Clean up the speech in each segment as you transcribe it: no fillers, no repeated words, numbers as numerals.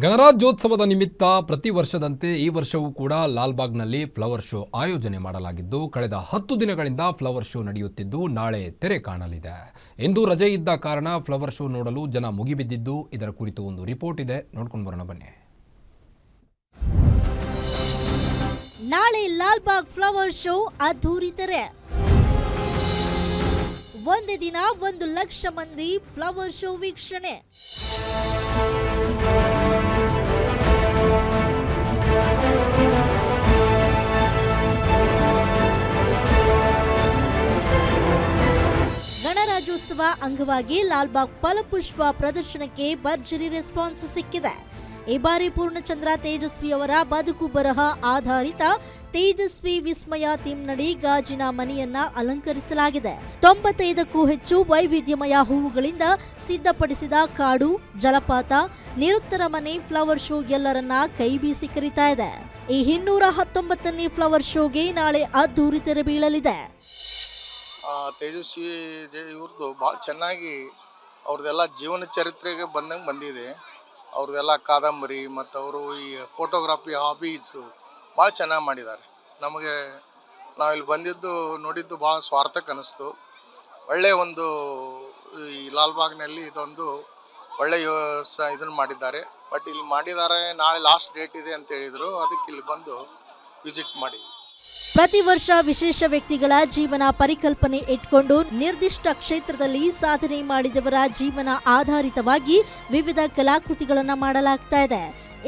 ಗಣರಾಜ್ಯೋತ್ಸವದ ನಿಮಿತ್ತ ಪ್ರತಿ ವರ್ಷದಂತೆ ಈ ವರ್ಷವೂ ಕೂಡ ಲಾಲ್ಬಾಗ್ನಲ್ಲಿ ಫ್ಲವರ್ ಶೋ ಆಯೋಜನೆ ಮಾಡಲಾಗಿದ್ದು ಕಳೆದ 10 ದಿನಗಳಿಂದ ಫ್ಲವರ್ ಶೋ ನಡೆಯುತ್ತಿದ್ದು ನಾಳೆ ತೆರೆ ಕಾಣಲಿದೆ. ಇಂದು ರಜೆ ಇದ್ದ ಕಾರಣ ಫ್ಲವರ್ ಶೋ ನೋಡಲು ಜನ ಮುಗಿಬಿದ್ದಿದ್ದು ಇದರ ಕುರಿತು ಒಂದು ರಿಪೋರ್ಟ್ ಇದೆ, ನೋಡ್ಕೊಂಡು ಬರೋಣ ಬನ್ನಿ. ನಾಳೆ ಲಾಲ್ಬಾಗ್ ಫ್ಲವರ್ ಶೋ ಅದ್ಧೂರಿ ತೆರೆ. ಒಂದೇ ದಿನ 1 ಲಕ್ಷ ಮಂದಿ ಫ್ಲವರ್ ಶೋ ವೀಕ್ಷಣೆ. ಗಣರಾಜ್ಯೋತ್ಸವ ಅಂಗವಾಗಿ ಲಾಲ್ಬಾಗ್ ಫಲಪುಷ್ಪ ಪ್ರದರ್ಶನಕ್ಕೆ ಭರ್ಜರಿ ರೆಸ್ಪಾನ್ಸ್ ಸಿಕ್ಕಿದೆ. ಈ ಬಾರಿ ಪೂರ್ಣಚಂದ್ರ ತೇಜಸ್ವಿ ಅವರ ಬದುಕು ಬರಹ ಆಧಾರಿತ ತೇಜಸ್ವಿ ವಿಸ್ಮಯ ಥೀಮ್ನಡಿ ಗಾಜಿನ ಮನೆಯನ್ನ ಅಲಂಕರಿಸಲಾಗಿದೆ. 95ಕ್ಕೂ ಹೆಚ್ಚು ವೈವಿಧ್ಯಮಯ ಹೂವುಗಳಿಂದ ಸಿದ್ಧಪಡಿಸಿದ ಕಾಡು, ಜಲಪಾತ, ನಿರುತ್ತರ ಮನೆ ಫ್ಲವರ್ ಶೋ ಎಲ್ಲರನ್ನ ಕೈ ಬೀಸಿ ಕರೀತಾ ಇದೆ. ಈ 219ನೇ ಫ್ಲವರ್ ಶೋಗೆ ನಾಳೆ ಅದ್ಧೂರಿ ತೆರೆ ಬೀಳಲಿದೆ. ತೇಜಸ್ವಿ ಇವ್ರದ್ದು ಭಾಳ ಚೆನ್ನಾಗಿ ಅವ್ರದ್ದೆಲ್ಲ ಜೀವನ ಚರಿತ್ರೆಗೆ ಬಂದಿದೆ. ಅವ್ರದ್ದೆಲ್ಲ ಕಾದಂಬರಿ ಮತ್ತು ಅವರು ಈ ಫೋಟೋಗ್ರಫಿ ಹಾಬೀಸು ಭಾಳ ಚೆನ್ನಾಗಿ ಮಾಡಿದ್ದಾರೆ. ನಮಗೆ ನಾವಿಲ್ಲಿ ಬಂದಿದ್ದು ನೋಡಿದ್ದು ಭಾಳ ಸ್ವಾರ್ಥಕ್ಕೆ ಅನ್ನಿಸ್ತು. ಒಳ್ಳೆಯ ಒಂದು ಈ ಲಾಲ್ಬಾಗ್ನಲ್ಲಿ ಇದೊಂದು ಒಳ್ಳೆಯ ಇದನ್ನು ಮಾಡಿದ್ದಾರೆ. ಬಟ್ ಇಲ್ಲಿ ಮಾಡಿದ್ದಾರೆ, ನಾಳೆ ಲಾಸ್ಟ್ ಡೇಟ್ ಇದೆ ಅಂತ ಹೇಳಿದರು. ಅದಕ್ಕೆ ಇಲ್ಲಿ ಬಂದು ವಿಸಿಟ್ ಮಾಡಿದ್ವಿ. ಪ್ರತಿ ವರ್ಷ ವಿಶೇಷ ವ್ಯಕ್ತಿಗಳ ಜೀವನ ಪರಿಕಲ್ಪನೆ ಇಟ್ಕೊಂಡು ನಿರ್ದಿಷ್ಟ ಕ್ಷೇತ್ರದಲ್ಲಿ ಸಾಧನೆ ಮಾಡಿದವರ ಜೀವನ ಆಧಾರಿತವಾಗಿ ವಿವಿಧ ಕಲಾಕೃತಿಗಳನ್ನು ಮಾಡಲಾಗ್ತಾ ಇದೆ.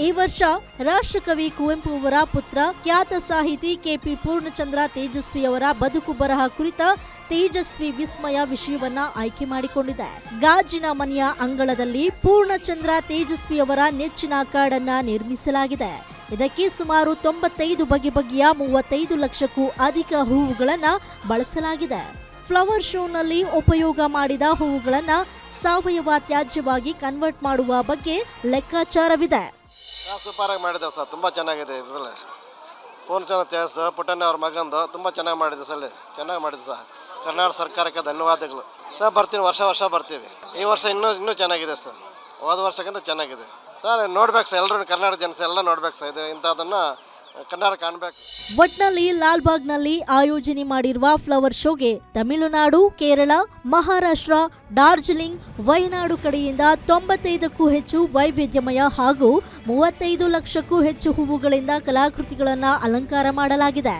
ಈ ವರ್ಷ ರಾಷ್ಟ್ರಕವಿ ಕುವೆಂಪು ಅವರ ಪುತ್ರ ಖ್ಯಾತ ಸಾಹಿತಿ ಕೆಪಿ ಪೂರ್ಣಚಂದ್ರ ತೇಜಸ್ವಿ ಅವರ ಬದುಕು ಬರಹ ಕುರಿತ ತೇಜಸ್ವಿ ವಿಸ್ಮಯ ವಿಷಯವನ್ನ ಆಯ್ಕೆ ಮಾಡಿಕೊಂಡಿದೆ. ಗಾಜಿನ ಮನೆಯ ಅಂಗಳದಲ್ಲಿ ಪೂರ್ಣಚಂದ್ರ ತೇಜಸ್ವಿ ಅವರ ನೆಚ್ಚಿನ ಕಾಡನ್ನ ನಿರ್ಮಿಸಲಾಗಿದೆ. ಇದಕ್ಕೆ ಸುಮಾರು 95 ಬಗೆಯ 35 ಲಕ್ಷಕ್ಕೂ ಅಧಿಕ ಹೂವುಗಳನ್ನು ಬಳಸಲಾಗಿದೆ. ಫ್ಲವರ್ ಶೋನಲ್ಲಿ ಉಪಯೋಗ ಮಾಡಿದ ಹೂವುಗಳನ್ನು ಸಾವಯವ ತ್ಯಾಜ್ಯವಾಗಿ ಕನ್ವರ್ಟ್ ಮಾಡುವ ಬಗ್ಗೆ ಲೆಕ್ಕಾಚಾರವಿದೆ. ಸೂಪರ್ ಆಗಿ ಮಾಡಿದೆ ಸರ್, ತುಂಬ ಚೆನ್ನಾಗಿದೆ. ಇದರಲ್ಲಿ ಪೂರ್ಣಚಂದ್ರ ತೇಜಸ್ವಿ ಪುಟ್ಟಣ್ಣ ಅವ್ರ ಮಗಂದು ತುಂಬ ಚೆನ್ನಾಗಿ ಮಾಡಿದೆ ಸರ್, ಚೆನ್ನಾಗಿ ಮಾಡಿದೆ ಸರ್. ಕರ್ನಾಟಕ ಸರ್ಕಾರಕ್ಕೆ ಧನ್ಯವಾದಗಳು ಸರ್. ಬರ್ತೀವಿ, ವರ್ಷ ಬರ್ತೀವಿ. ಈ ವರ್ಷ ಇನ್ನೂ ಚೆನ್ನಾಗಿದೆ ಸರ್, ಹೋದ ವರ್ಷಕ್ಕಿಂತ ಚೆನ್ನಾಗಿದೆ ಸರ್. ನೋಡ್ಬೇಕು ಸರ್, ಎಲ್ಲರೂ ಕರ್ನಾಟಕ ಜನಸ ಎಲ್ಲ ನೋಡ್ಬೇಕು ಸರ್, ಇದು ಇಂಥದನ್ನ ಕನ್ನಡ ಕಾಣಬೇಕು. ಒಟ್ನಲ್ಲಿ ಲಾಲ್ಬಾಗ್ನಲ್ಲಿ ಆಯೋಜನೆ ಮಾಡಿರುವ ಫ್ಲವರ್ ಶೋಗೆ ತಮಿಳುನಾಡು, ಕೇರಳ, ಮಹಾರಾಷ್ಟ್ರ, ಡಾರ್ಜಿಲಿಂಗ್, ವಯನಾಡು ಕಡೆಯಿಂದ 95ಕ್ಕೂ ಹೆಚ್ಚು ವೈವಿಧ್ಯಮಯ ಹಾಗೂ 35 ಲಕ್ಷಕ್ಕೂ ಹೆಚ್ಚು ಹೂವುಗಳಿಂದ ಕಲಾಕೃತಿಗಳನ್ನು ಅಲಂಕಾರ ಮಾಡಲಾಗಿದೆ.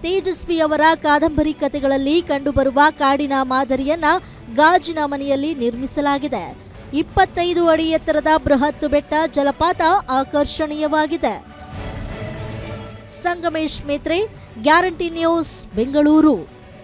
ತೇಜಸ್ವಿ ಅವರ ಕಾದಂಬರಿ ಕಥೆಗಳಲ್ಲಿ ಕಂಡುಬರುವ ಕಾಡಿನ ಮಾದರಿಯನ್ನ ಗಾಜಿನ ಮನೆಯಲ್ಲಿ ನಿರ್ಮಿಸಲಾಗಿದೆ. 25 ಅಡಿ ಎತ್ತರದ ಬೃಹತ್ ಬೆಟ್ಟ, ಜಲಪಾತ ಆಕರ್ಷಣೀಯವಾಗಿದೆ. Sangamesh Metre, guarantee news, Bengaluru.